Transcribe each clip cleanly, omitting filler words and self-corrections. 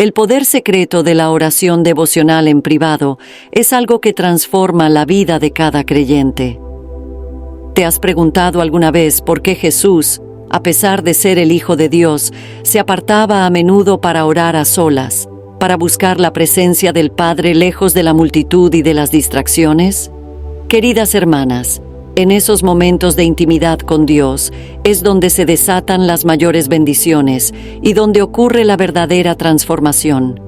El poder secreto de la oración devocional en privado es algo que transforma la vida de cada creyente. ¿Te has preguntado alguna vez por qué Jesús, a pesar de ser el Hijo de Dios, se apartaba a menudo para orar a solas, para buscar la presencia del Padre lejos de la multitud y de las distracciones? Queridas hermanas, en esos momentos de intimidad con Dios es donde se desatan las mayores bendiciones y donde ocurre la verdadera transformación.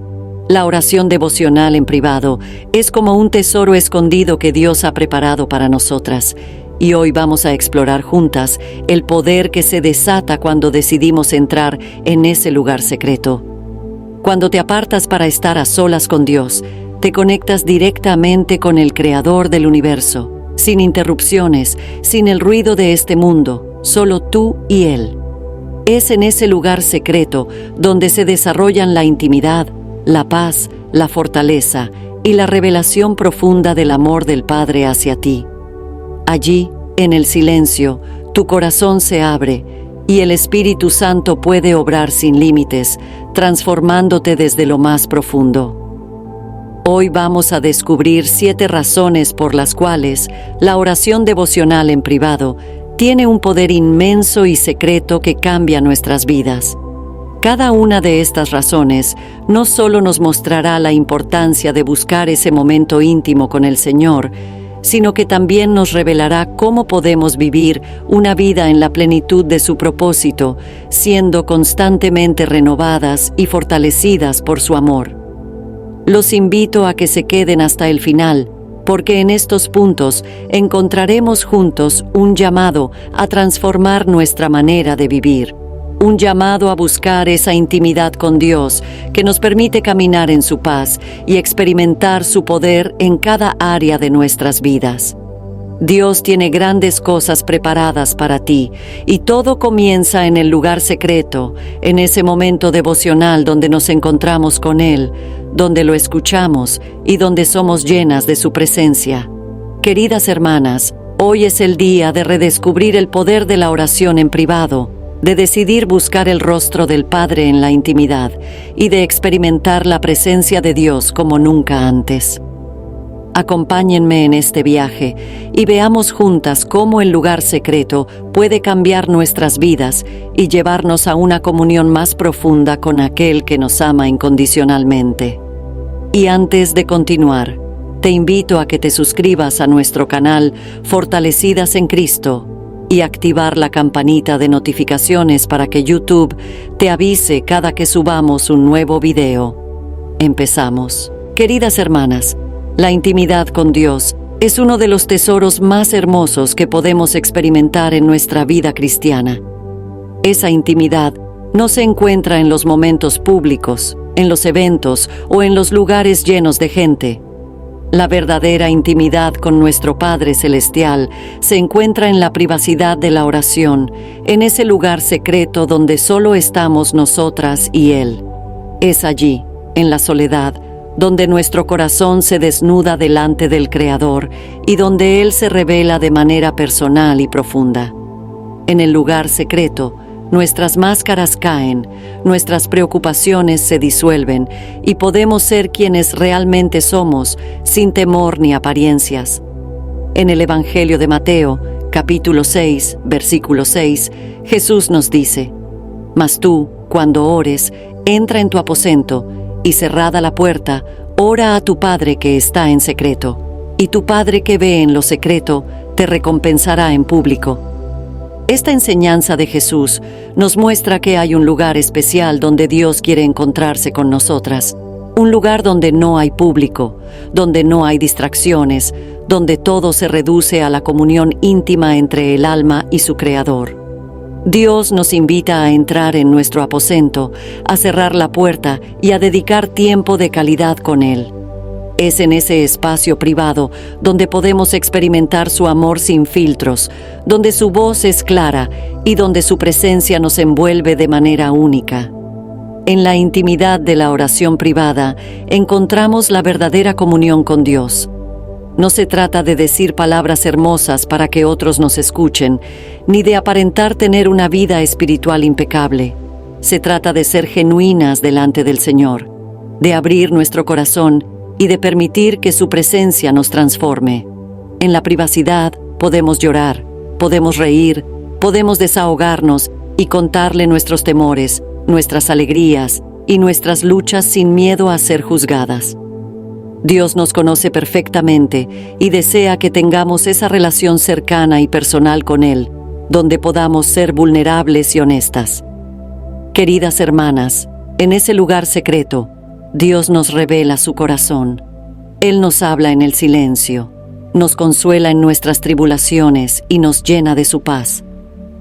La oración devocional en privado es como un tesoro escondido que Dios ha preparado para nosotras, y hoy vamos a explorar juntas el poder que se desata cuando decidimos entrar en ese lugar secreto. Cuando te apartas para estar a solas con Dios, te conectas directamente con el Creador del universo, sin interrupciones, sin el ruido de este mundo, solo tú y Él. Es en ese lugar secreto donde se desarrollan la intimidad, la paz, la fortaleza y la revelación profunda del amor del Padre hacia ti. Allí, en el silencio, tu corazón se abre y el Espíritu Santo puede obrar sin límites, transformándote desde lo más profundo. Hoy vamos a descubrir 7 razones por las cuales la oración devocional en privado tiene un poder inmenso y secreto que cambia nuestras vidas. Cada una de estas razones no solo nos mostrará la importancia de buscar ese momento íntimo con el Señor, sino que también nos revelará cómo podemos vivir una vida en la plenitud de su propósito, siendo constantemente renovadas y fortalecidas por su amor. Los invito a que se queden hasta el final, porque en estos puntos encontraremos juntos un llamado a transformar nuestra manera de vivir, un llamado a buscar esa intimidad con Dios que nos permite caminar en su paz y experimentar su poder en cada área de nuestras vidas. Dios tiene grandes cosas preparadas para ti y todo comienza en el lugar secreto, en ese momento devocional donde nos encontramos con Él, donde lo escuchamos y donde somos llenas de su presencia. Queridas hermanas, hoy es el día de redescubrir el poder de la oración en privado, de decidir buscar el rostro del Padre en la intimidad y de experimentar la presencia de Dios como nunca antes. Acompáñenme en este viaje y veamos juntas cómo el lugar secreto puede cambiar nuestras vidas y llevarnos a una comunión más profunda con aquel que nos ama incondicionalmente. Y antes de continuar, te invito a que te suscribas a nuestro canal Fortalecidas en Cristo y activar la campanita de notificaciones para que YouTube te avise cada que subamos un nuevo video. Empezamos. Queridas hermanas, la intimidad con Dios es uno de los tesoros más hermosos que podemos experimentar en nuestra vida cristiana. Esa intimidad no se encuentra en los momentos públicos, en los eventos o en los lugares llenos de gente. La verdadera intimidad con nuestro Padre Celestial se encuentra en la privacidad de la oración, en ese lugar secreto donde solo estamos nosotras y Él. Es allí, en la soledad, donde nuestro corazón se desnuda delante del Creador y donde Él se revela de manera personal y profunda. En el lugar secreto, nuestras máscaras caen, nuestras preocupaciones se disuelven y podemos ser quienes realmente somos, sin temor ni apariencias. En el Evangelio de Mateo, capítulo 6, versículo 6, Jesús nos dice: «Mas tú, cuando ores, entra en tu aposento, y cerrada la puerta, ora a tu Padre que está en secreto, y tu Padre que ve en lo secreto te recompensará en público». Esta enseñanza de Jesús nos muestra que hay un lugar especial donde Dios quiere encontrarse con nosotras, un lugar donde no hay público, donde no hay distracciones, donde todo se reduce a la comunión íntima entre el alma y su Creador. Dios nos invita a entrar en nuestro aposento, a cerrar la puerta y a dedicar tiempo de calidad con Él. Es en ese espacio privado donde podemos experimentar su amor sin filtros, donde su voz es clara y donde su presencia nos envuelve de manera única. En la intimidad de la oración privada encontramos la verdadera comunión con Dios. No se trata de decir palabras hermosas para que otros nos escuchen, ni de aparentar tener una vida espiritual impecable. Se trata de ser genuinas delante del Señor. de abrir nuestro corazón y de permitir que su presencia nos transforme. En la privacidad podemos llorar, podemos reír, podemos desahogarnos y contarle nuestros temores, nuestras alegrías y nuestras luchas sin miedo a ser juzgadas. Dios nos conoce perfectamente y desea que tengamos esa relación cercana y personal con Él, donde podamos ser vulnerables y honestas. Queridas hermanas, en ese lugar secreto, Dios nos revela su corazón. Él nos habla en el silencio, nos consuela en nuestras tribulaciones y nos llena de su paz.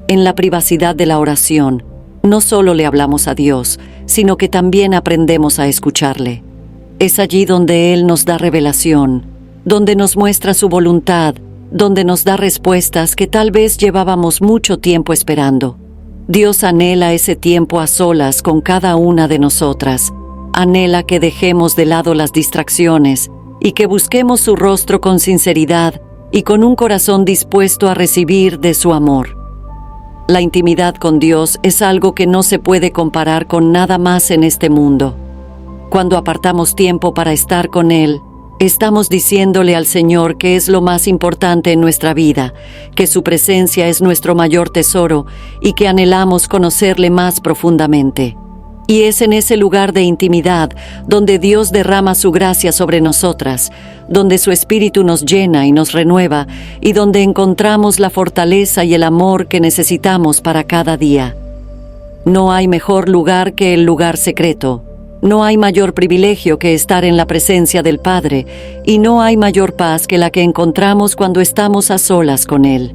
En la privacidad de la oración, no solo le hablamos a Dios, sino que también aprendemos a escucharle. Es allí donde Él nos da revelación, donde nos muestra su voluntad, donde nos da respuestas que tal vez llevábamos mucho tiempo esperando. Dios anhela ese tiempo a solas con cada una de nosotras. Anhela que dejemos de lado las distracciones y que busquemos su rostro con sinceridad y con un corazón dispuesto a recibir de su amor. La intimidad con Dios es algo que no se puede comparar con nada más en este mundo. Cuando apartamos tiempo para estar con Él, estamos diciéndole al Señor que es lo más importante en nuestra vida, que su presencia es nuestro mayor tesoro y que anhelamos conocerle más profundamente. Y es en ese lugar de intimidad donde Dios derrama su gracia sobre nosotras, donde su Espíritu nos llena y nos renueva y donde encontramos la fortaleza y el amor que necesitamos para cada día. No hay mejor lugar que el lugar secreto. No hay mayor privilegio que estar en la presencia del Padre, y no hay mayor paz que la que encontramos cuando estamos a solas con Él.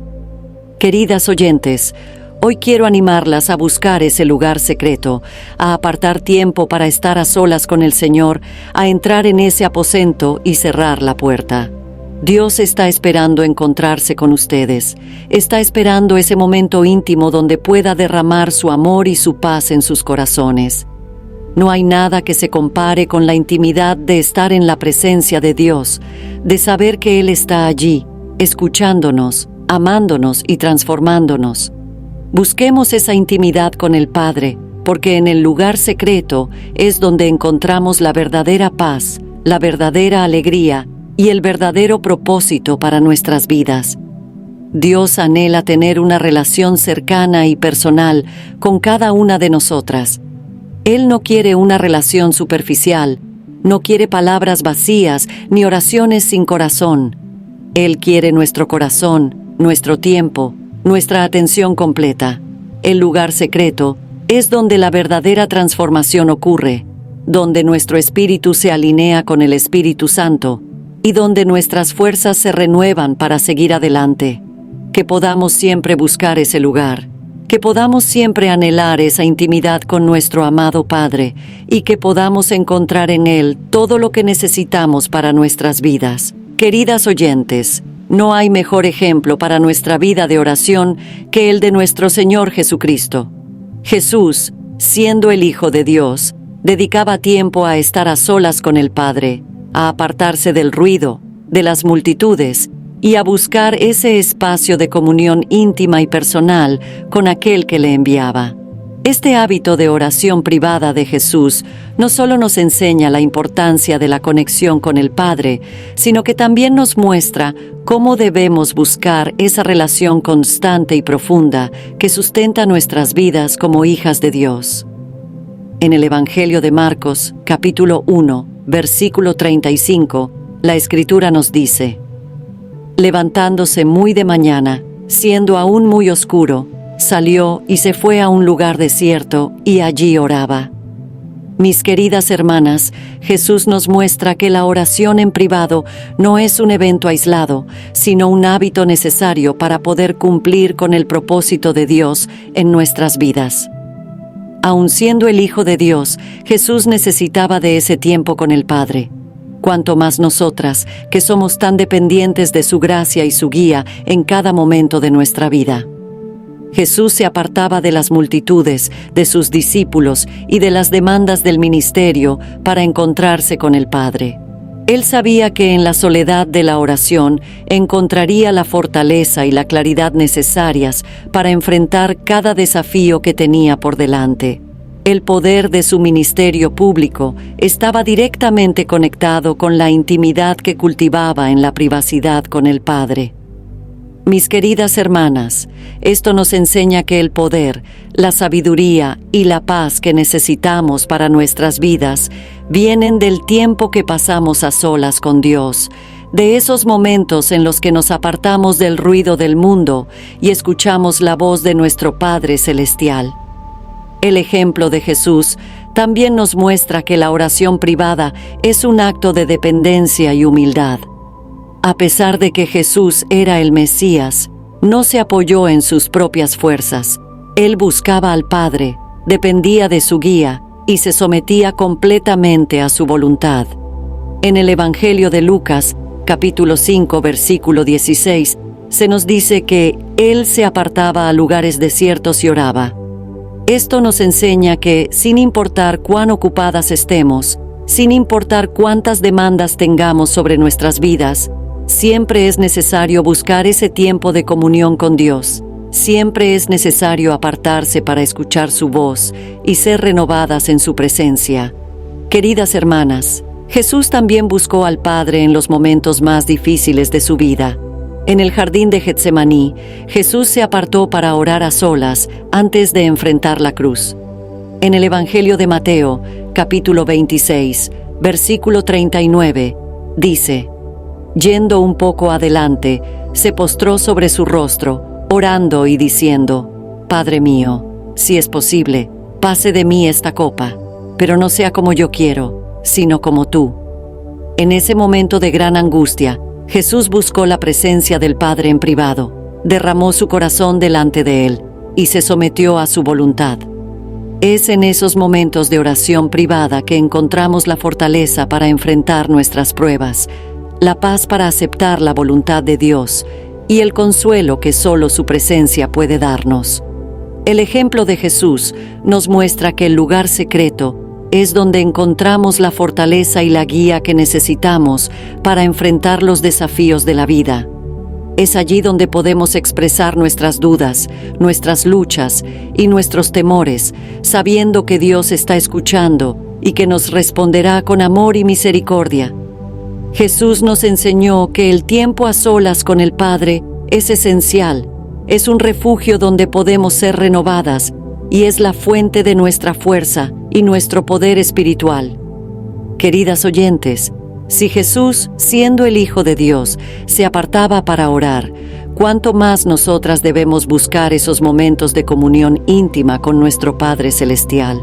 Queridas oyentes, hoy quiero animarlas a buscar ese lugar secreto, a apartar tiempo para estar a solas con el Señor, a entrar en ese aposento y cerrar la puerta. Dios está esperando encontrarse con ustedes. Está esperando ese momento íntimo donde pueda derramar su amor y su paz en sus corazones. No hay nada que se compare con la intimidad de estar en la presencia de Dios, de saber que Él está allí, escuchándonos, amándonos y transformándonos. Busquemos esa intimidad con el Padre, porque en el lugar secreto es donde encontramos la verdadera paz, la verdadera alegría y el verdadero propósito para nuestras vidas. Dios anhela tener una relación cercana y personal con cada una de nosotras. Él no quiere una relación superficial, no quiere palabras vacías ni oraciones sin corazón. Él quiere nuestro corazón, nuestro tiempo, nuestra atención completa. El lugar secreto es donde la verdadera transformación ocurre, donde nuestro espíritu se alinea con el Espíritu Santo y donde nuestras fuerzas se renuevan para seguir adelante. Que podamos siempre buscar ese lugar. Que podamos siempre anhelar esa intimidad con nuestro amado Padre y que podamos encontrar en Él todo lo que necesitamos para nuestras vidas. Queridas oyentes, no hay mejor ejemplo para nuestra vida de oración que el de nuestro Señor Jesucristo. Jesús, siendo el Hijo de Dios, dedicaba tiempo a estar a solas con el Padre, a apartarse del ruido, de las multitudes, y a buscar ese espacio de comunión íntima y personal con aquel que le enviaba. Este hábito de oración privada de Jesús no solo nos enseña la importancia de la conexión con el Padre, sino que también nos muestra cómo debemos buscar esa relación constante y profunda que sustenta nuestras vidas como hijas de Dios. En el Evangelio de Marcos, capítulo 1, versículo 35, la Escritura nos dice: levantándose muy de mañana, siendo aún muy oscuro, salió y se fue a un lugar desierto y allí oraba. Mis queridas hermanas, Jesús nos muestra que la oración en privado no es un evento aislado, sino un hábito necesario para poder cumplir con el propósito de Dios en nuestras vidas. Aun siendo el Hijo de Dios, Jesús necesitaba de ese tiempo con el Padre. Cuanto más nosotras, que somos tan dependientes de su gracia y su guía en cada momento de nuestra vida. Jesús se apartaba de las multitudes, de sus discípulos y de las demandas del ministerio para encontrarse con el Padre. Él sabía que en la soledad de la oración encontraría la fortaleza y la claridad necesarias para enfrentar cada desafío que tenía por delante. El poder de su ministerio público estaba directamente conectado con la intimidad que cultivaba en la privacidad con el Padre. Mis queridas hermanas, esto nos enseña que el poder, la sabiduría y la paz que necesitamos para nuestras vidas vienen del tiempo que pasamos a solas con Dios, de esos momentos en los que nos apartamos del ruido del mundo y escuchamos la voz de nuestro Padre Celestial. El ejemplo de Jesús también nos muestra que la oración privada es un acto de dependencia y humildad. A pesar de que Jesús era el Mesías, no se apoyó en sus propias fuerzas. Él buscaba al Padre, dependía de su guía y se sometía completamente a su voluntad. En el Evangelio de Lucas, capítulo 5, versículo 16, se nos dice que Él se apartaba a lugares desiertos y oraba. Esto nos enseña que, sin importar cuán ocupadas estemos, sin importar cuántas demandas tengamos sobre nuestras vidas, siempre es necesario buscar ese tiempo de comunión con Dios. Siempre es necesario apartarse para escuchar su voz y ser renovadas en su presencia. Queridas hermanas, Jesús también buscó al Padre en los momentos más difíciles de su vida. En el jardín de Getsemaní, Jesús se apartó para orar a solas antes de enfrentar la cruz. En el Evangelio de Mateo, capítulo 26, versículo 39, dice: Yendo un poco adelante, se postró sobre su rostro, orando y diciendo: Padre mío, si es posible, pase de mí esta copa, pero no sea como yo quiero, sino como tú. En ese momento de gran angustia, Jesús buscó la presencia del Padre en privado, derramó su corazón delante de Él y se sometió a su voluntad. Es en esos momentos de oración privada que encontramos la fortaleza para enfrentar nuestras pruebas, la paz para aceptar la voluntad de Dios y el consuelo que solo su presencia puede darnos. El ejemplo de Jesús nos muestra que el lugar secreto es donde encontramos la fortaleza y la guía que necesitamos para enfrentar los desafíos de la vida. Es allí donde podemos expresar nuestras dudas, nuestras luchas y nuestros temores, sabiendo que Dios está escuchando y que nos responderá con amor y misericordia. Jesús nos enseñó que el tiempo a solas con el Padre es esencial, es un refugio donde podemos ser renovadas y es la fuente de nuestra fuerza y nuestro poder espiritual. Queridas oyentes, si Jesús, siendo el Hijo de Dios, se apartaba para orar, ¿cuánto más nosotras debemos buscar esos momentos de comunión íntima con nuestro Padre Celestial?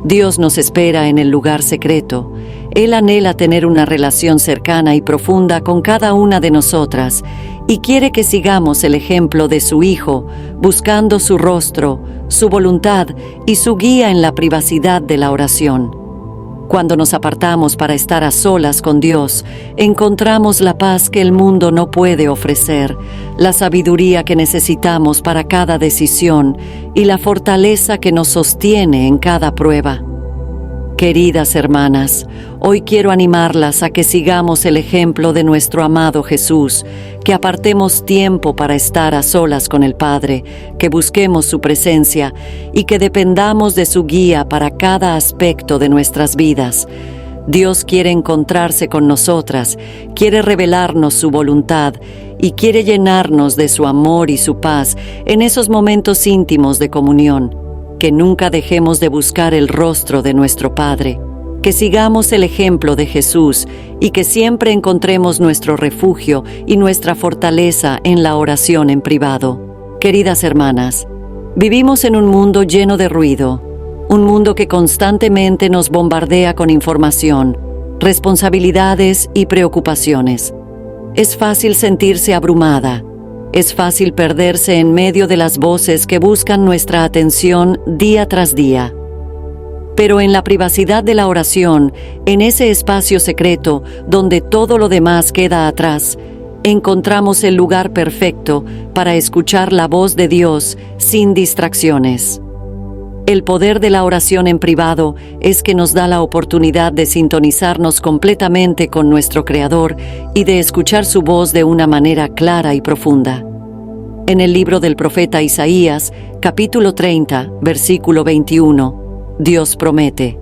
Dios nos espera en el lugar secreto. Él anhela tener una relación cercana y profunda con cada una de nosotras y quiere que sigamos el ejemplo de su Hijo, buscando su rostro, su voluntad y su guía en la privacidad de la oración. Cuando nos apartamos para estar a solas con Dios, encontramos la paz que el mundo no puede ofrecer, la sabiduría que necesitamos para cada decisión y la fortaleza que nos sostiene en cada prueba. Queridas hermanas, hoy quiero animarlas a que sigamos el ejemplo de nuestro amado Jesús, que apartemos tiempo para estar a solas con el Padre, que busquemos su presencia y que dependamos de su guía para cada aspecto de nuestras vidas. Dios quiere encontrarse con nosotras, quiere revelarnos su voluntad y quiere llenarnos de su amor y su paz en esos momentos íntimos de comunión. Que nunca dejemos de buscar el rostro de nuestro Padre, que sigamos el ejemplo de Jesús y que siempre encontremos nuestro refugio y nuestra fortaleza en la oración en privado. Queridas hermanas, vivimos en un mundo lleno de ruido, un mundo que constantemente nos bombardea con información, responsabilidades y preocupaciones. Es fácil sentirse abrumada. Es fácil perderse en medio de las voces que buscan nuestra atención día tras día. Pero en la privacidad de la oración, en ese espacio secreto donde todo lo demás queda atrás, encontramos el lugar perfecto para escuchar la voz de Dios sin distracciones. El poder de la oración en privado es que nos da la oportunidad de sintonizarnos completamente con nuestro Creador y de escuchar su voz de una manera clara y profunda. En el libro del profeta Isaías, capítulo 30, versículo 21, Dios promete.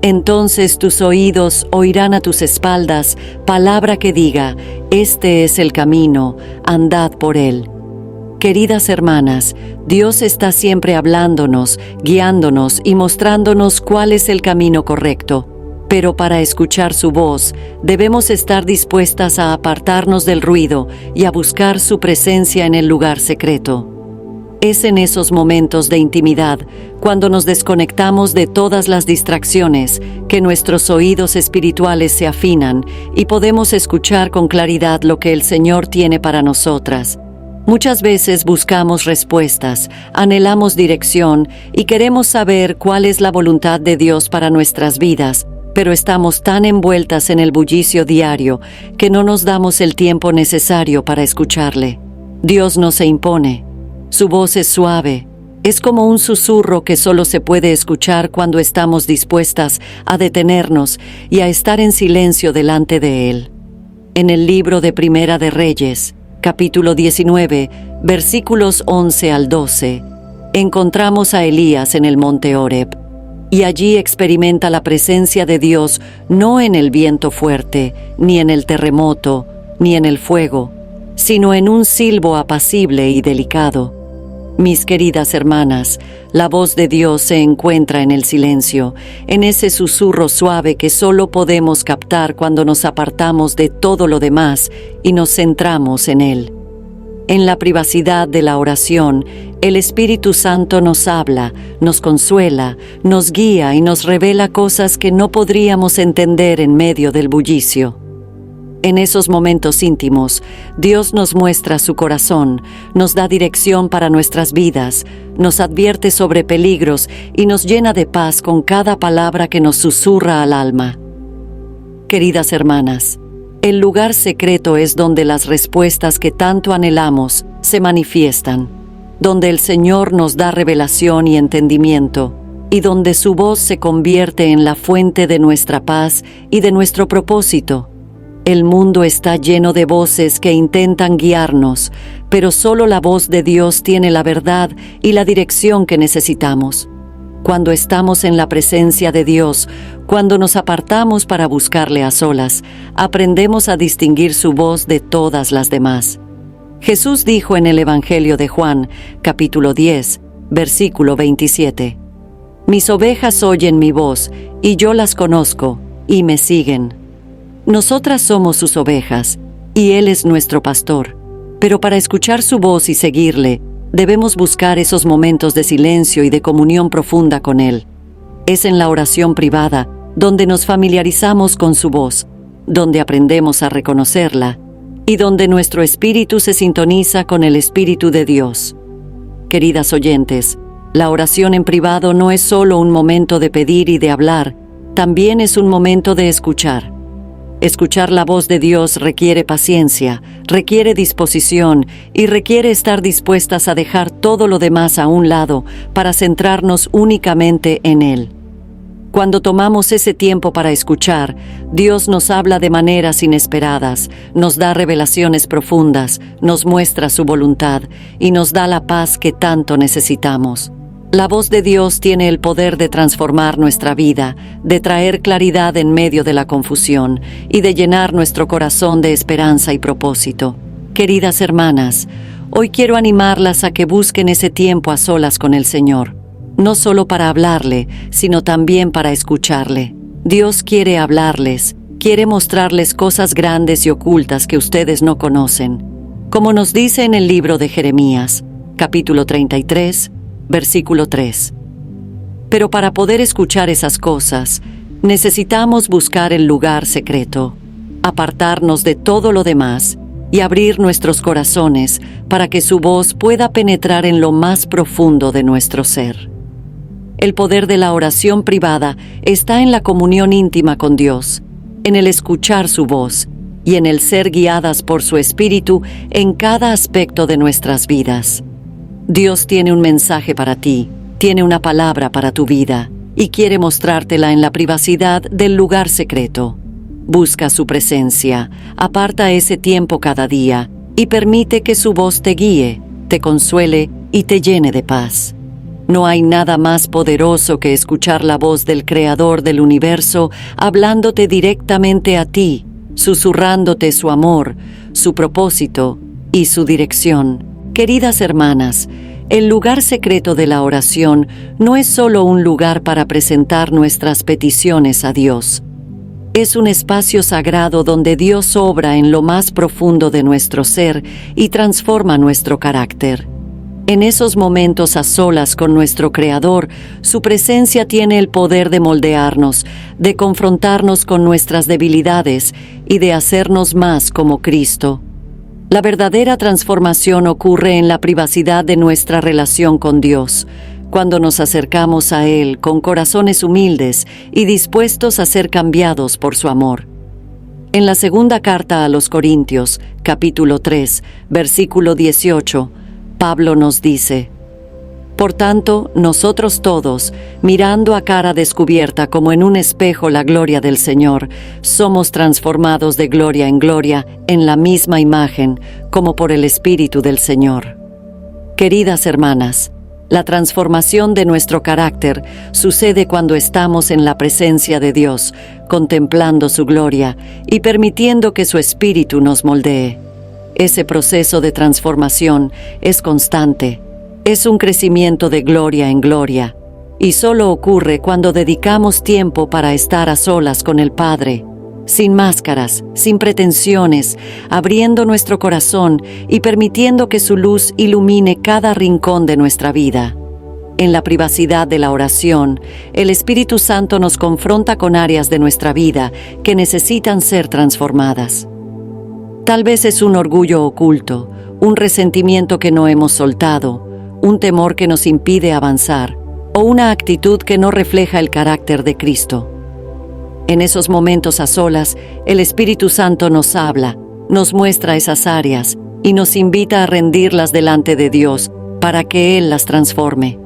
Entonces tus oídos oirán a tus espaldas palabra que diga: este es el camino, andad por él. Queridas hermanas, Dios está siempre hablándonos, guiándonos y mostrándonos cuál es el camino correcto. Pero para escuchar su voz, debemos estar dispuestas a apartarnos del ruido y a buscar su presencia en el lugar secreto. Es en esos momentos de intimidad, cuando nos desconectamos de todas las distracciones, que nuestros oídos espirituales se afinan y podemos escuchar con claridad lo que el Señor tiene para nosotras. Muchas veces buscamos respuestas, anhelamos dirección y queremos saber cuál es la voluntad de Dios para nuestras vidas, pero estamos tan envueltas en el bullicio diario que no nos damos el tiempo necesario para escucharle. Dios no se impone. Su voz es suave. Es como un susurro que solo se puede escuchar cuando estamos dispuestas a detenernos y a estar en silencio delante de Él. En el libro de Primera de Reyes, capítulo 19, versículos 11 al 12, encontramos a Elías en el monte Horeb, y allí experimenta la presencia de Dios no en el viento fuerte, ni en el terremoto, ni en el fuego, sino en un silbo apacible y delicado. Mis queridas hermanas, la voz de Dios se encuentra en el silencio, en ese susurro suave que solo podemos captar cuando nos apartamos de todo lo demás y nos centramos en Él. En la privacidad de la oración, el Espíritu Santo nos habla, nos consuela, nos guía y nos revela cosas que no podríamos entender en medio del bullicio. En esos momentos íntimos, Dios nos muestra su corazón, nos da dirección para nuestras vidas, nos advierte sobre peligros y nos llena de paz con cada palabra que nos susurra al alma. Queridas hermanas, el lugar secreto es donde las respuestas que tanto anhelamos se manifiestan, donde el Señor nos da revelación y entendimiento, y donde su voz se convierte en la fuente de nuestra paz y de nuestro propósito. El mundo está lleno de voces que intentan guiarnos, pero solo la voz de Dios tiene la verdad y la dirección que necesitamos. Cuando estamos en la presencia de Dios, cuando nos apartamos para buscarle a solas, aprendemos a distinguir su voz de todas las demás. Jesús dijo en el Evangelio de Juan, capítulo 10, versículo 27, «Mis ovejas oyen mi voz, y yo las conozco, y me siguen». Nosotras somos sus ovejas, y Él es nuestro pastor. Pero para escuchar su voz y seguirle, debemos buscar esos momentos de silencio y de comunión profunda con Él. Es en la oración privada donde nos familiarizamos con su voz, donde aprendemos a reconocerla, y donde nuestro espíritu se sintoniza con el Espíritu de Dios. Queridas oyentes, la oración en privado no es solo un momento de pedir y de hablar, también es un momento de escuchar. Escuchar la voz de Dios requiere paciencia, requiere disposición y requiere estar dispuestas a dejar todo lo demás a un lado para centrarnos únicamente en Él. Cuando tomamos ese tiempo para escuchar, Dios nos habla de maneras inesperadas, nos da revelaciones profundas, nos muestra su voluntad y nos da la paz que tanto necesitamos. La voz de Dios tiene el poder de transformar nuestra vida, de traer claridad en medio de la confusión y de llenar nuestro corazón de esperanza y propósito. Queridas hermanas, hoy quiero animarlas a que busquen ese tiempo a solas con el Señor, no solo para hablarle, sino también para escucharle. Dios quiere hablarles, quiere mostrarles cosas grandes y ocultas que ustedes no conocen. Como nos dice en el libro de Jeremías, capítulo 33, versículo 3. Pero para poder escuchar esas cosas, necesitamos buscar el lugar secreto, apartarnos de todo lo demás y abrir nuestros corazones para que su voz pueda penetrar en lo más profundo de nuestro ser. El poder de la oración privada está en la comunión íntima con Dios, en el escuchar su voz y en el ser guiadas por su Espíritu en cada aspecto de nuestras vidas. Dios tiene un mensaje para ti, tiene una palabra para tu vida y quiere mostrártela en la privacidad del lugar secreto. Busca su presencia, aparta ese tiempo cada día y permite que su voz te guíe, te consuele y te llene de paz. No hay nada más poderoso que escuchar la voz del Creador del universo hablándote directamente a ti, susurrándote su amor, su propósito y su dirección. Queridas hermanas, el lugar secreto de la oración no es solo un lugar para presentar nuestras peticiones a Dios. Es un espacio sagrado donde Dios obra en lo más profundo de nuestro ser y transforma nuestro carácter. En esos momentos a solas con nuestro Creador, su presencia tiene el poder de moldearnos, de confrontarnos con nuestras debilidades y de hacernos más como Cristo. La verdadera transformación ocurre en la privacidad de nuestra relación con Dios, cuando nos acercamos a Él con corazones humildes y dispuestos a ser cambiados por su amor. En la segunda carta a los Corintios, capítulo 3, versículo 18, Pablo nos dice: Por tanto, nosotros todos, mirando a cara descubierta como en un espejo la gloria del Señor, somos transformados de gloria en gloria en la misma imagen, como por el Espíritu del Señor. Queridas hermanas, la transformación de nuestro carácter sucede cuando estamos en la presencia de Dios, contemplando su gloria y permitiendo que su Espíritu nos moldee. Ese proceso de transformación es constante, es un crecimiento de gloria en gloria, y solo ocurre cuando dedicamos tiempo para estar a solas con el Padre, sin máscaras, sin pretensiones, abriendo nuestro corazón y permitiendo que su luz ilumine cada rincón de nuestra vida. En la privacidad de la oración, el Espíritu Santo nos confronta con áreas de nuestra vida que necesitan ser transformadas. Tal vez es un orgullo oculto, un resentimiento que no hemos soltado, un temor que nos impide avanzar, o una actitud que no refleja el carácter de Cristo. En esos momentos a solas, el Espíritu Santo nos habla, nos muestra esas áreas y nos invita a rendirlas delante de Dios para que Él las transforme.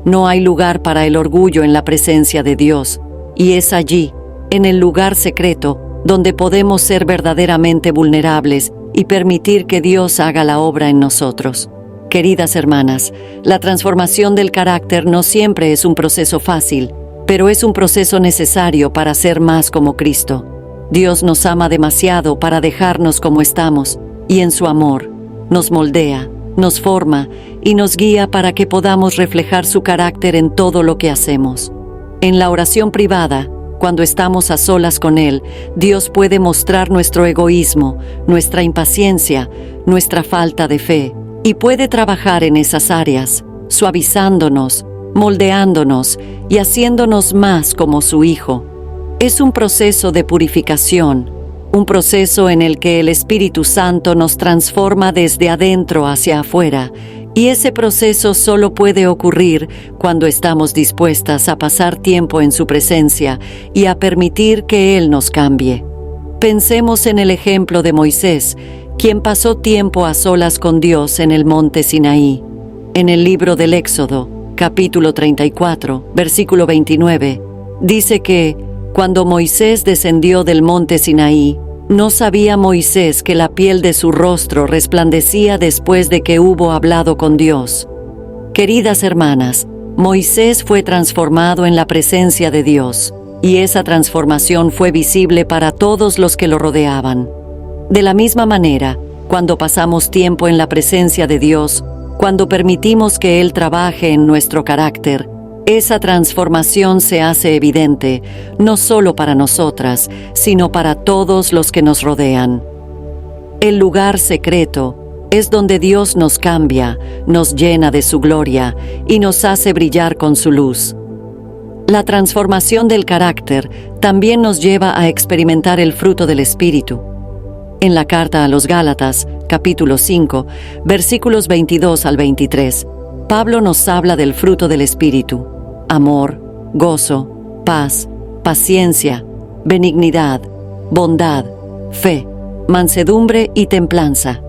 No hay lugar para el orgullo en la presencia de Dios, y es allí, en el lugar secreto, donde podemos ser verdaderamente vulnerables y permitir que Dios haga la obra en nosotros. Queridas hermanas, la transformación del carácter no siempre es un proceso fácil, pero es un proceso necesario para ser más como Cristo. Dios nos ama demasiado para dejarnos como estamos, y en su amor nos moldea, nos forma y nos guía para que podamos reflejar su carácter en todo lo que hacemos. En la oración privada, cuando estamos a solas con Él, Dios puede mostrar nuestro egoísmo, nuestra impaciencia, nuestra falta de fe, y puede trabajar en esas áreas, suavizándonos, moldeándonos y haciéndonos más como su Hijo. Es un proceso de purificación, un proceso en el que el Espíritu Santo nos transforma desde adentro hacia afuera, y ese proceso solo puede ocurrir cuando estamos dispuestas a pasar tiempo en su presencia y a permitir que Él nos cambie. Pensemos en el ejemplo de Moisés, quien pasó tiempo a solas con Dios en el monte Sinaí. En el libro del Éxodo, capítulo 34, versículo 29, dice que, cuando Moisés descendió del monte Sinaí, no sabía Moisés que la piel de su rostro resplandecía después de que hubo hablado con Dios. Queridas hermanas, Moisés fue transformado en la presencia de Dios, y esa transformación fue visible para todos los que lo rodeaban. De la misma manera, cuando pasamos tiempo en la presencia de Dios, cuando permitimos que Él trabaje en nuestro carácter, esa transformación se hace evidente, no solo para nosotras, sino para todos los que nos rodean. El lugar secreto es donde Dios nos cambia, nos llena de su gloria y nos hace brillar con su luz. La transformación del carácter también nos lleva a experimentar el fruto del Espíritu. En la carta a los Gálatas, capítulo 5, versículos 22 al 23, Pablo nos habla del fruto del Espíritu: amor, gozo, paz, paciencia, benignidad, bondad, fe, mansedumbre y templanza.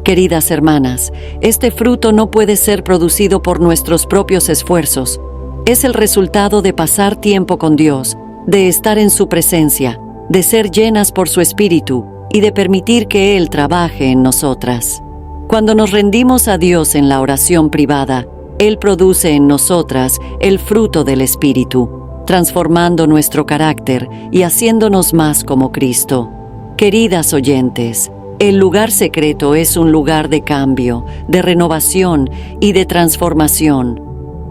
Queridas hermanas, este fruto no puede ser producido por nuestros propios esfuerzos. Es el resultado de pasar tiempo con Dios, de estar en su presencia, de ser llenas por su Espíritu y de permitir que Él trabaje en nosotras. Cuando nos rendimos a Dios en la oración privada, Él produce en nosotras el fruto del Espíritu, transformando nuestro carácter y haciéndonos más como Cristo. Queridas oyentes, el lugar secreto es un lugar de cambio, de renovación y de transformación.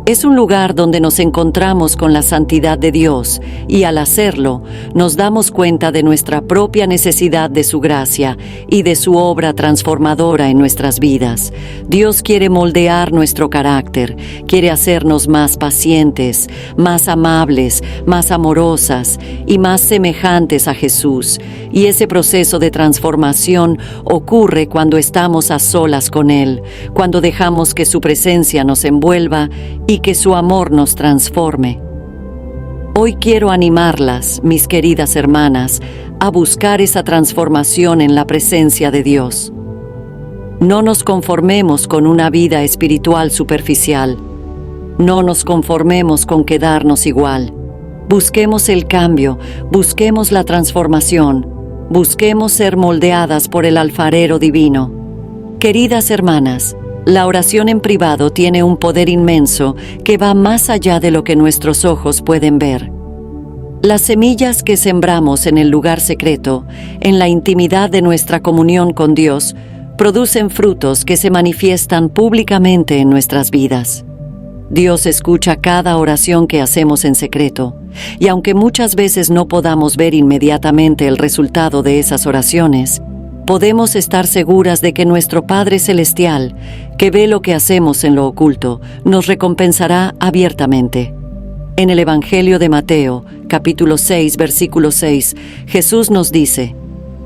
Es un lugar donde nos encontramos con la santidad de Dios y al hacerlo nos damos cuenta de nuestra propia necesidad de su gracia y de su obra transformadora en nuestras vidas. Dios quiere moldear nuestro carácter, quiere hacernos más pacientes, más amables, más amorosas y más semejantes a Jesús. Y ese proceso de transformación ocurre cuando estamos a solas con Él, cuando dejamos que su presencia nos envuelva y que su amor nos transforme. Hoy quiero animarlas, mis queridas hermanas, a buscar esa transformación en la presencia de Dios. No nos conformemos con una vida espiritual superficial. No nos conformemos con quedarnos igual. Busquemos el cambio, busquemos la transformación, busquemos ser moldeadas por el alfarero divino. Queridas hermanas, la oración en privado tiene un poder inmenso que va más allá de lo que nuestros ojos pueden ver. Las semillas que sembramos en el lugar secreto, en la intimidad de nuestra comunión con Dios, producen frutos que se manifiestan públicamente en nuestras vidas. Dios escucha cada oración que hacemos en secreto, y aunque muchas veces no podamos ver inmediatamente el resultado de esas oraciones, podemos estar seguras de que nuestro Padre Celestial, que ve lo que hacemos en lo oculto, nos recompensará abiertamente. En el Evangelio de Mateo, capítulo 6, versículo 6, Jesús nos dice: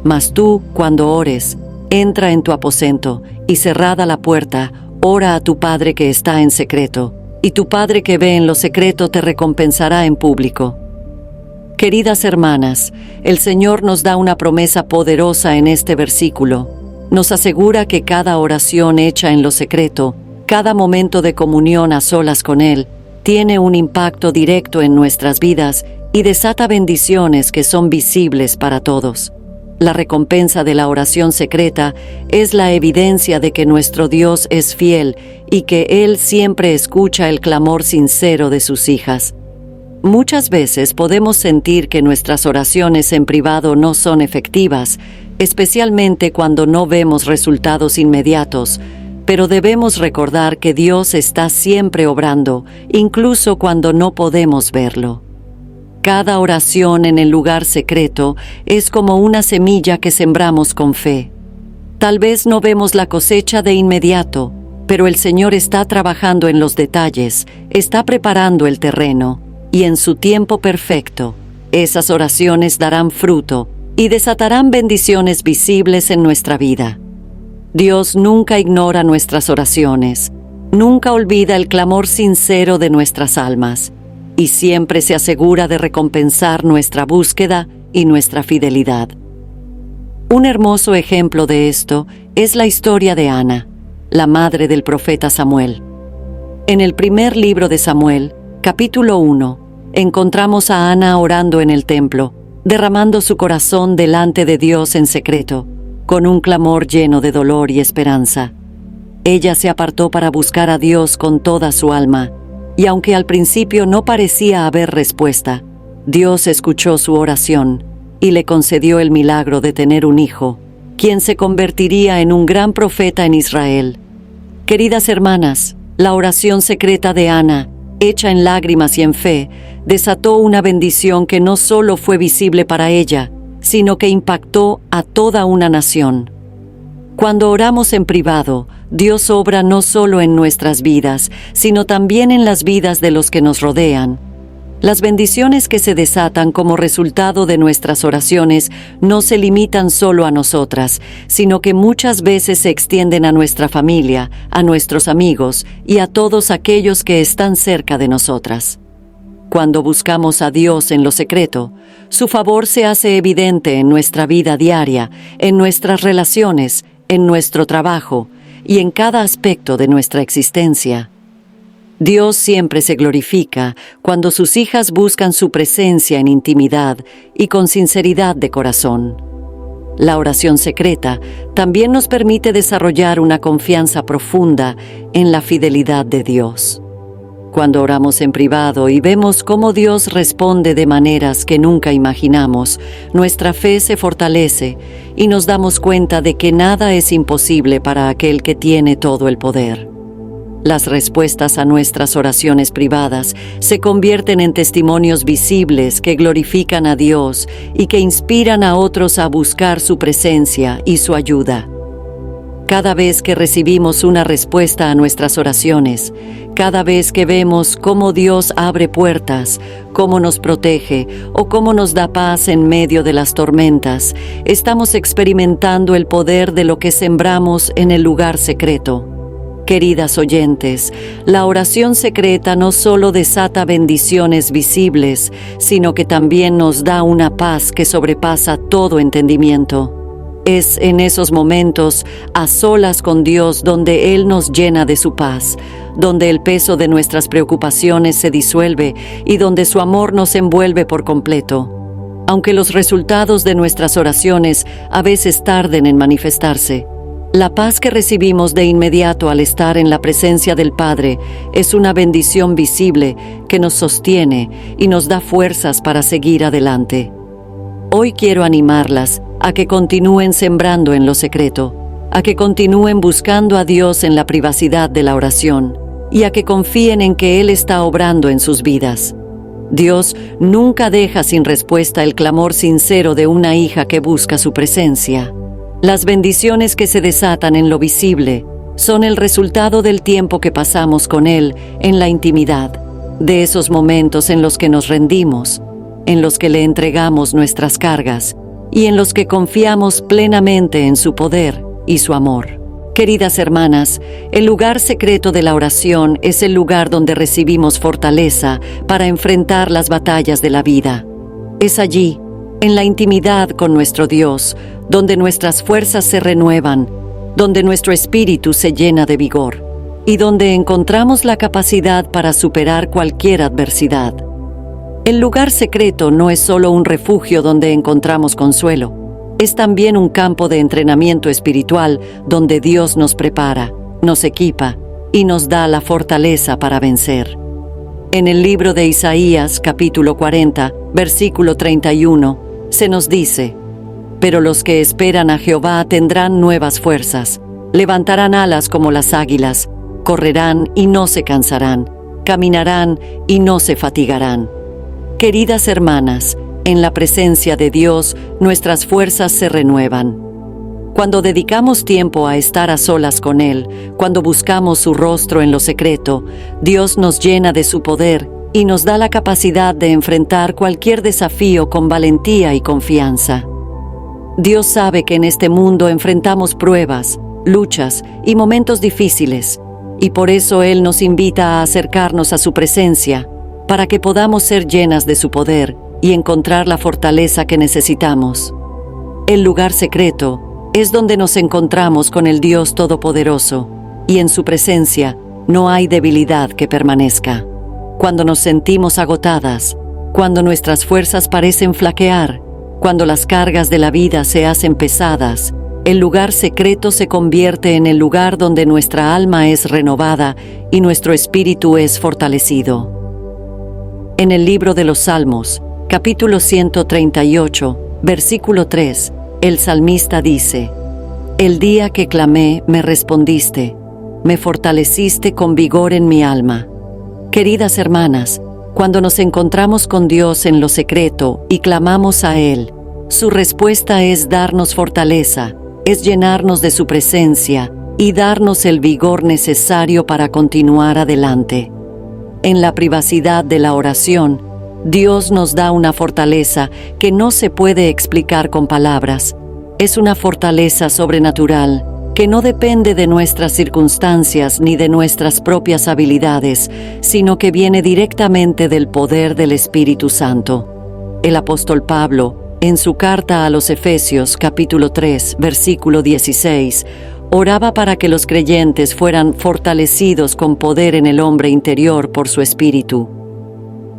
«Mas tú, cuando ores, entra en tu aposento, y cerrada la puerta, ora a tu Padre que está en secreto, y tu Padre que ve en lo secreto te recompensará en público». Queridas hermanas, el Señor nos da una promesa poderosa en este versículo. Nos asegura que cada oración hecha en lo secreto, cada momento de comunión a solas con Él, tiene un impacto directo en nuestras vidas y desata bendiciones que son visibles para todos. La recompensa de la oración secreta es la evidencia de que nuestro Dios es fiel y que Él siempre escucha el clamor sincero de sus hijas. Muchas veces podemos sentir que nuestras oraciones en privado no son efectivas, especialmente cuando no vemos resultados inmediatos, pero debemos recordar que Dios está siempre obrando, incluso cuando no podemos verlo. Cada oración en el lugar secreto es como una semilla que sembramos con fe. Tal vez no vemos la cosecha de inmediato, pero el Señor está trabajando en los detalles, está preparando el terreno. Y en su tiempo perfecto, esas oraciones darán fruto y desatarán bendiciones visibles en nuestra vida. Dios nunca ignora nuestras oraciones, nunca olvida el clamor sincero de nuestras almas, y siempre se asegura de recompensar nuestra búsqueda y nuestra fidelidad. Un hermoso ejemplo de esto es la historia de Ana, la madre del profeta Samuel. En el primer libro de Samuel, capítulo 1, encontramos a Ana orando en el templo, derramando su corazón delante de Dios en secreto, con un clamor lleno de dolor y esperanza. Ella se apartó para buscar a Dios con toda su alma, y aunque al principio no parecía haber respuesta, Dios escuchó su oración y le concedió el milagro de tener un hijo, quien se convertiría en un gran profeta en Israel. Queridas hermanas, la oración secreta de Ana, hecha en lágrimas y en fe, desató una bendición que no solo fue visible para ella, sino que impactó a toda una nación. Cuando oramos en privado, Dios obra no solo en nuestras vidas, sino también en las vidas de los que nos rodean. Las bendiciones que se desatan como resultado de nuestras oraciones no se limitan solo a nosotras, sino que muchas veces se extienden a nuestra familia, a nuestros amigos y a todos aquellos que están cerca de nosotras. Cuando buscamos a Dios en lo secreto, su favor se hace evidente en nuestra vida diaria, en nuestras relaciones, en nuestro trabajo y en cada aspecto de nuestra existencia. Dios siempre se glorifica cuando sus hijas buscan su presencia en intimidad y con sinceridad de corazón. la oración secreta, también nos permite desarrollar una confianza profunda en la fidelidad de Dios. Cuando oramos en privado y vemos cómo Dios responde de maneras que nunca imaginamos, nuestra fe se fortalece y nos damos cuenta de que nada es imposible para aquel que tiene todo el poder. Las respuestas a nuestras oraciones privadas se convierten en testimonios visibles que glorifican a Dios y que inspiran a otros a buscar su presencia y su ayuda. Cada vez que recibimos una respuesta a nuestras oraciones, cada vez que vemos cómo Dios abre puertas, cómo nos protege o cómo nos da paz en medio de las tormentas, estamos experimentando el poder de lo que sembramos en el lugar secreto. Queridas oyentes, la oración secreta no solo desata bendiciones visibles, sino que también nos da una paz que sobrepasa todo entendimiento. Es en esos momentos, a solas con Dios, donde Él nos llena de su paz, donde el peso de nuestras preocupaciones se disuelve y donde su amor nos envuelve por completo. Aunque los resultados de nuestras oraciones a veces tarden en manifestarse, la paz que recibimos de inmediato al estar en la presencia del Padre es una bendición visible que nos sostiene y nos da fuerzas para seguir adelante. Hoy quiero animarlas a que continúen sembrando en lo secreto, a que continúen buscando a Dios en la privacidad de la oración y a que confíen en que Él está obrando en sus vidas. Dios nunca deja sin respuesta el clamor sincero de una hija que busca su presencia. Las bendiciones que se desatan en lo visible son el resultado del tiempo que pasamos con Él en la intimidad, de esos momentos en los que nos rendimos, en los que le entregamos nuestras cargas y en los que confiamos plenamente en su poder y su amor. Queridas hermanas, el lugar secreto de la oración es el lugar donde recibimos fortaleza para enfrentar las batallas de la vida. Es allí, en la intimidad con nuestro Dios, donde nuestras fuerzas se renuevan, donde nuestro espíritu se llena de vigor y donde encontramos la capacidad para superar cualquier adversidad. El lugar secreto no es solo un refugio donde encontramos consuelo, es también un campo de entrenamiento espiritual donde Dios nos prepara, nos equipa y nos da la fortaleza para vencer. En el libro de Isaías, capítulo 40, versículo 31, se nos dice: «Pero los que esperan a Jehová tendrán nuevas fuerzas, levantarán alas como las águilas, correrán y no se cansarán, caminarán y no se fatigarán». Queridas hermanas, en la presencia de Dios, nuestras fuerzas se renuevan. Cuando dedicamos tiempo a estar a solas con Él, cuando buscamos su rostro en lo secreto, Dios nos llena de su poder y nos da la capacidad de enfrentar cualquier desafío con valentía y confianza. Dios sabe que en este mundo enfrentamos pruebas, luchas y momentos difíciles, y por eso Él nos invita a acercarnos a su presencia, para que podamos ser llenas de su poder y encontrar la fortaleza que necesitamos. El lugar secreto es donde nos encontramos con el Dios Todopoderoso, y en su presencia no hay debilidad que permanezca. Cuando nos sentimos agotadas, cuando nuestras fuerzas parecen flaquear, cuando las cargas de la vida se hacen pesadas, el lugar secreto se convierte en el lugar donde nuestra alma es renovada y nuestro espíritu es fortalecido. En el libro de los Salmos, capítulo 138, versículo 3, el salmista dice: «El día que clamé, me respondiste, me fortaleciste con vigor en mi alma». Queridas hermanas, cuando nos encontramos con Dios en lo secreto y clamamos a Él, su respuesta es darnos fortaleza, es llenarnos de su presencia y darnos el vigor necesario para continuar adelante. En la privacidad de la oración, Dios nos da una fortaleza que no se puede explicar con palabras. Es una fortaleza sobrenatural que no depende de nuestras circunstancias ni de nuestras propias habilidades, sino que viene directamente del poder del Espíritu Santo. El apóstol Pablo, en su carta a los Efesios, capítulo 3, versículo 16, oraba para que los creyentes fueran fortalecidos con poder en el hombre interior por su Espíritu.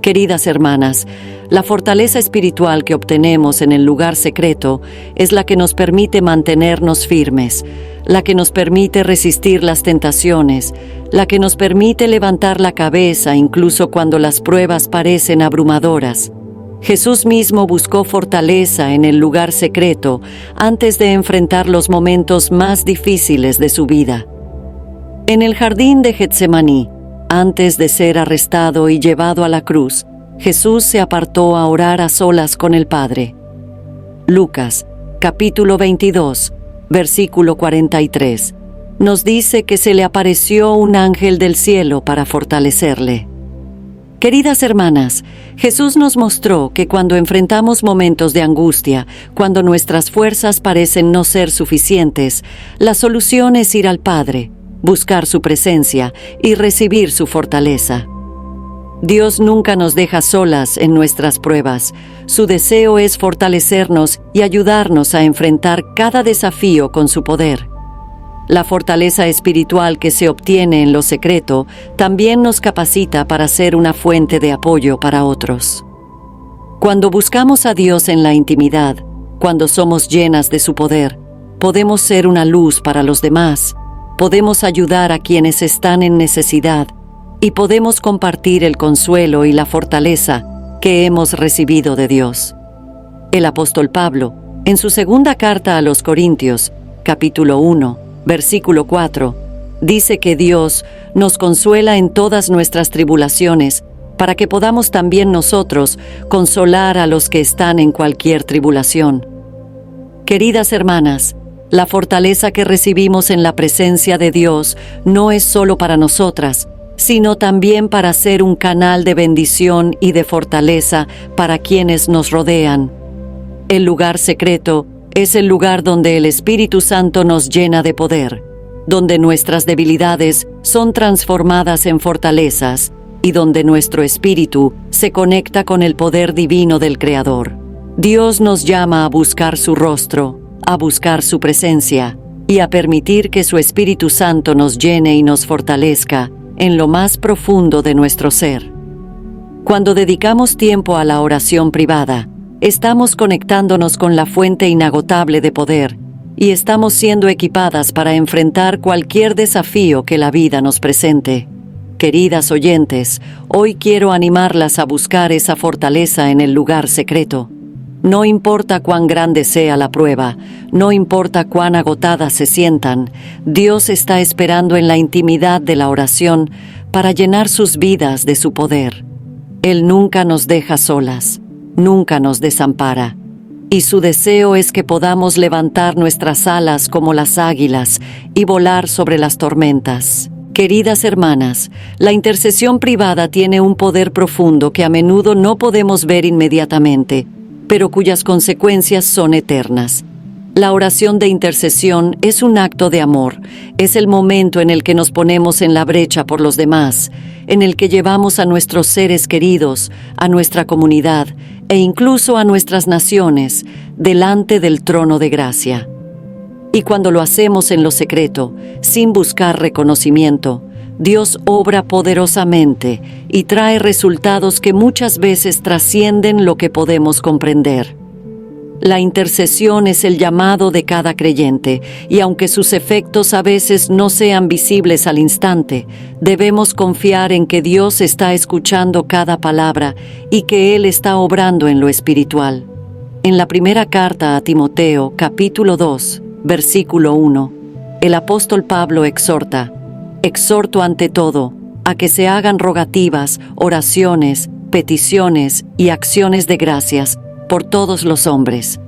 Queridas hermanas, La fortaleza espiritual que obtenemos en el lugar secreto es la que nos permite mantenernos firmes, la que nos permite resistir las tentaciones, la que nos permite levantar la cabeza incluso cuando las pruebas parecen abrumadoras. Jesús mismo buscó fortaleza en el lugar secreto antes de enfrentar los momentos más difíciles de su vida. En el jardín de Getsemaní, antes de ser arrestado y llevado a la cruz, Jesús se apartó a orar a solas con el Padre. Lucas, capítulo 22, versículo 43, nos dice que se le apareció un ángel del cielo para fortalecerle. Queridas hermanas, Jesús nos mostró que cuando enfrentamos momentos de angustia, cuando nuestras fuerzas parecen no ser suficientes, la solución es ir al Padre, buscar su presencia y recibir su fortaleza. Dios nunca nos deja solas en nuestras pruebas. Su deseo es fortalecernos y ayudarnos a enfrentar cada desafío con su poder. La fortaleza espiritual que se obtiene en lo secreto también nos capacita para ser una fuente de apoyo para otros. Cuando buscamos a Dios en la intimidad, cuando somos llenas de su poder, podemos ser una luz para los demás, podemos ayudar a quienes están en necesidad y podemos compartir el consuelo y la fortaleza que hemos recibido de Dios. El apóstol Pablo, en su segunda carta a los Corintios, capítulo 1, versículo 4, dice que Dios nos consuela en todas nuestras tribulaciones para que podamos también nosotros consolar a los que están en cualquier tribulación. Queridas hermanas, la fortaleza que recibimos en la presencia de Dios no es solo para nosotras, sino también para ser un canal de bendición y de fortaleza para quienes nos rodean. El lugar secreto es el lugar donde el Espíritu Santo nos llena de poder, donde nuestras debilidades son transformadas en fortalezas y donde nuestro espíritu se conecta con el poder divino del Creador. Dios nos llama a buscar su rostro, a buscar su presencia y a permitir que su Espíritu Santo nos llene y nos fortalezca en lo más profundo de nuestro ser. Cuando dedicamos tiempo a la oración privada, estamos conectándonos con la fuente inagotable de poder y estamos siendo equipadas para enfrentar cualquier desafío que la vida nos presente. Queridas oyentes, hoy quiero animarlas a buscar esa fortaleza en el lugar secreto. No importa cuán grande sea la prueba, no importa cuán agotadas se sientan, Dios está esperando en la intimidad de la oración para llenar sus vidas de su poder. Él nunca nos deja solas, nunca nos desampara, y su deseo es que podamos levantar nuestras alas como las águilas y volar sobre las tormentas. Queridas hermanas, la intercesión privada tiene un poder profundo que a menudo no podemos ver inmediatamente, pero cuyas consecuencias son eternas. La oración de intercesión es un acto de amor, es el momento en el que nos ponemos en la brecha por los demás, en el que llevamos a nuestros seres queridos, a nuestra comunidad e incluso a nuestras naciones delante del trono de gracia. Y cuando lo hacemos en lo secreto, sin buscar reconocimiento, Dios obra poderosamente y trae resultados que muchas veces trascienden lo que podemos comprender. La intercesión es el llamado de cada creyente, y aunque sus efectos a veces no sean visibles al instante, debemos confiar en que Dios está escuchando cada palabra y que Él está obrando en lo espiritual. En la primera carta a Timoteo, capítulo 2, versículo 1, el apóstol Pablo exhorta: «Exhorto ante todo a que se hagan rogativas, oraciones, peticiones y acciones de gracias por todos los hombres».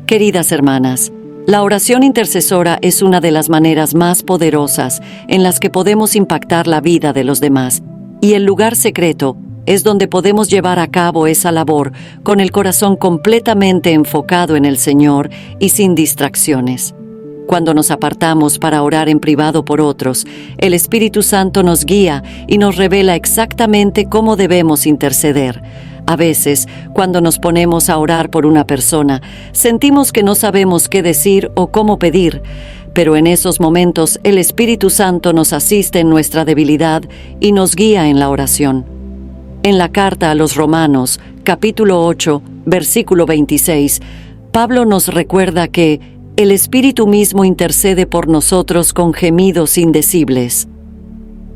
Queridas hermanas, la oración intercesora es una de las maneras más poderosas en las que podemos impactar la vida de los demás, y el lugar secreto es donde podemos llevar a cabo esa labor con el corazón completamente enfocado en el Señor y sin distracciones. Cuando nos apartamos para orar en privado por otros, el Espíritu Santo nos guía y nos revela exactamente cómo debemos interceder. A veces, cuando nos ponemos a orar por una persona, sentimos que no sabemos qué decir o cómo pedir, pero en esos momentos el Espíritu Santo nos asiste en nuestra debilidad y nos guía en la oración. En la carta a los Romanos, capítulo 8, versículo 26, Pablo nos recuerda que el Espíritu mismo intercede por nosotros con gemidos indecibles.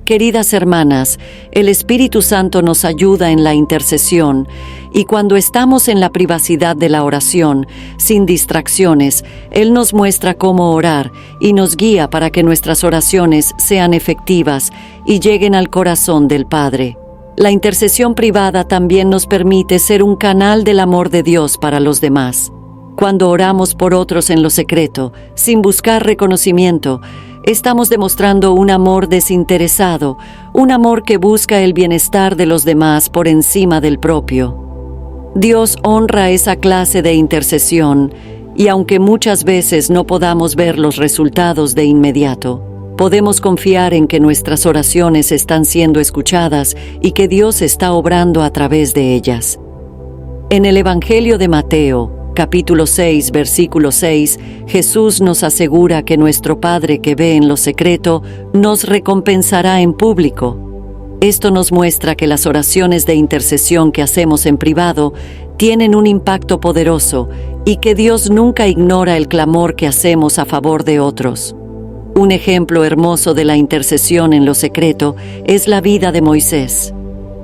Queridas hermanas, el Espíritu Santo nos ayuda en la intercesión y cuando estamos en la privacidad de la oración, sin distracciones, Él nos muestra cómo orar y nos guía para que nuestras oraciones sean efectivas y lleguen al corazón del Padre. La intercesión privada también nos permite ser un canal del amor de Dios para los demás. Cuando oramos por otros en lo secreto, sin buscar reconocimiento, estamos demostrando un amor desinteresado, un amor que busca el bienestar de los demás por encima del propio. Dios honra esa clase de intercesión y aunque muchas veces no podamos ver los resultados de inmediato, podemos confiar en que nuestras oraciones están siendo escuchadas y que Dios está obrando a través de ellas. En el Evangelio de Mateo, capítulo 6, versículo 6, Jesús nos asegura que nuestro Padre que ve en lo secreto nos recompensará en público. Esto nos muestra que las oraciones de intercesión que hacemos en privado tienen un impacto poderoso y que Dios nunca ignora el clamor que hacemos a favor de otros. Un ejemplo hermoso de la intercesión en lo secreto es la vida de Moisés.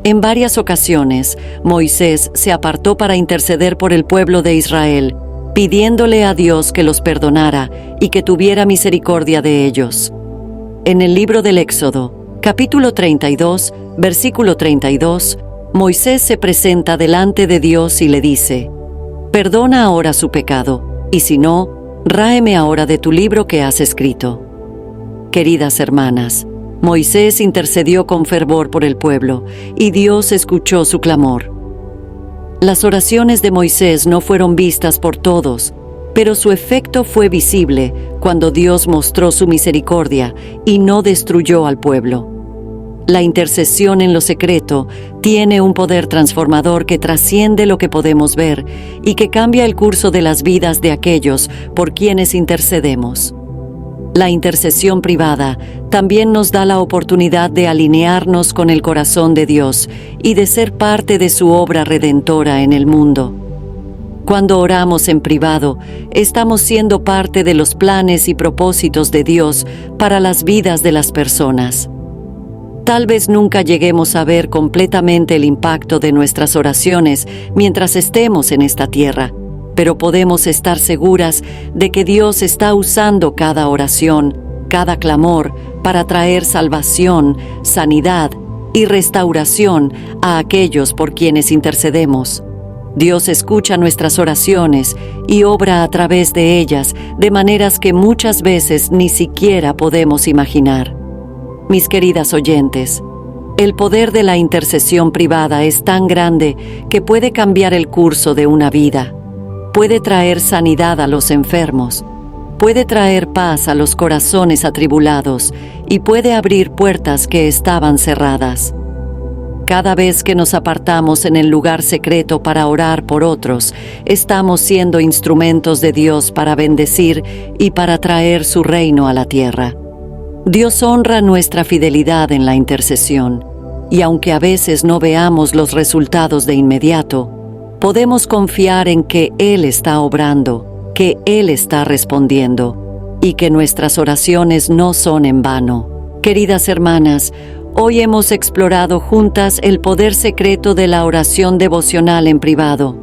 En varias ocasiones, Moisés se apartó para interceder por el pueblo de Israel, pidiéndole a Dios que los perdonara y que tuviera misericordia de ellos. En el libro del Éxodo, capítulo 32, versículo 32, Moisés se presenta delante de Dios y le dice: «Perdona ahora su pecado, y si no, ráeme ahora de tu libro que has escrito». Queridas hermanas, Moisés intercedió con fervor por el pueblo, y Dios escuchó su clamor. Las oraciones de Moisés no fueron vistas por todos, pero su efecto fue visible cuando Dios mostró su misericordia y no destruyó al pueblo. La intercesión en lo secreto tiene un poder transformador que trasciende lo que podemos ver y que cambia el curso de las vidas de aquellos por quienes intercedemos. La intercesión privada también nos da la oportunidad de alinearnos con el corazón de Dios y de ser parte de su obra redentora en el mundo. Cuando oramos en privado, estamos siendo parte de los planes y propósitos de Dios para las vidas de las personas. Tal vez nunca lleguemos a ver completamente el impacto de nuestras oraciones mientras estemos en esta tierra, pero podemos estar seguras de que Dios está usando cada oración, cada clamor, para traer salvación, sanidad y restauración a aquellos por quienes intercedemos. Dios escucha nuestras oraciones y obra a través de ellas de maneras que muchas veces ni siquiera podemos imaginar. Mis queridas oyentes, el poder de la intercesión privada es tan grande que puede cambiar el curso de una vida. Puede traer sanidad a los enfermos, puede traer paz a los corazones atribulados y puede abrir puertas que estaban cerradas. Cada vez que nos apartamos en el lugar secreto para orar por otros, estamos siendo instrumentos de Dios para bendecir y para traer su reino a la tierra. Dios honra nuestra fidelidad en la intercesión, y aunque a veces no veamos los resultados de inmediato, podemos confiar en que Él está obrando, que Él está respondiendo, y que nuestras oraciones no son en vano. Queridas hermanas, hoy hemos explorado juntas el poder secreto de la oración devocional en privado.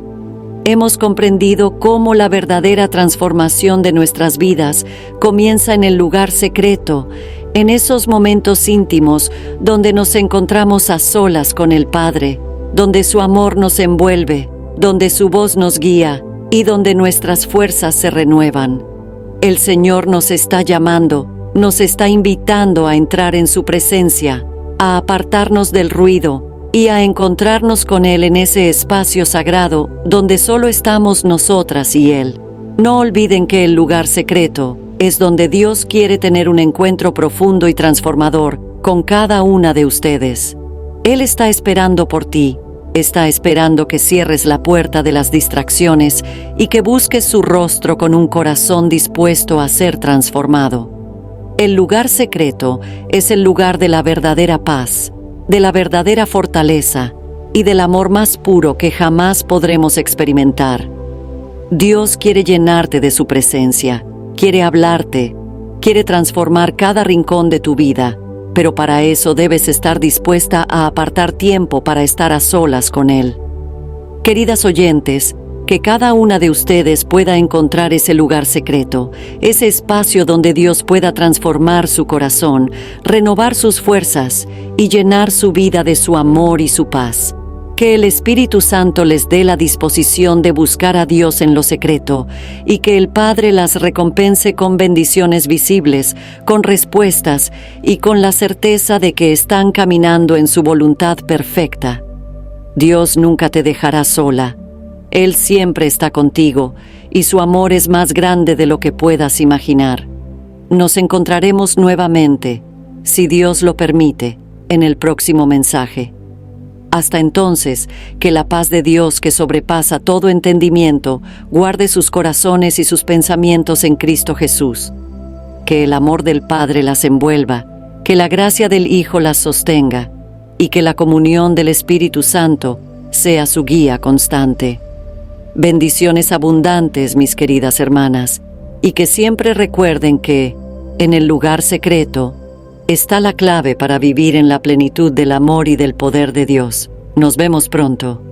Hemos comprendido cómo la verdadera transformación de nuestras vidas comienza en el lugar secreto, en esos momentos íntimos donde nos encontramos a solas con el Padre, donde su amor nos envuelve, donde su voz nos guía y donde nuestras fuerzas se renuevan. El Señor nos está llamando, nos está invitando a entrar en su presencia, a apartarnos del ruido y a encontrarnos con Él en ese espacio sagrado donde solo estamos nosotras y Él. No olviden que el lugar secreto es donde Dios quiere tener un encuentro profundo y transformador con cada una de ustedes. Él está esperando por ti. Está esperando que cierres la puerta de las distracciones y que busques su rostro con un corazón dispuesto a ser transformado. El lugar secreto es el lugar de la verdadera paz, de la verdadera fortaleza y del amor más puro que jamás podremos experimentar. Dios quiere llenarte de su presencia, quiere hablarte, quiere transformar cada rincón de tu vida, pero para eso debes estar dispuesta a apartar tiempo para estar a solas con Él. Queridas oyentes, que cada una de ustedes pueda encontrar ese lugar secreto, ese espacio donde Dios pueda transformar su corazón, renovar sus fuerzas y llenar su vida de su amor y su paz. Que el Espíritu Santo les dé la disposición de buscar a Dios en lo secreto y que el Padre las recompense con bendiciones visibles, con respuestas y con la certeza de que están caminando en su voluntad perfecta. Dios nunca te dejará sola. Él siempre está contigo y su amor es más grande de lo que puedas imaginar. Nos encontraremos nuevamente, si Dios lo permite, en el próximo mensaje. Hasta entonces, que la paz de Dios que sobrepasa todo entendimiento, guarde sus corazones y sus pensamientos en Cristo Jesús. Que el amor del Padre las envuelva, que la gracia del Hijo las sostenga, y que la comunión del Espíritu Santo sea su guía constante. Bendiciones abundantes, mis queridas hermanas, y que siempre recuerden que, en el lugar secreto, está la clave para vivir en la plenitud del amor y del poder de Dios. Nos vemos pronto.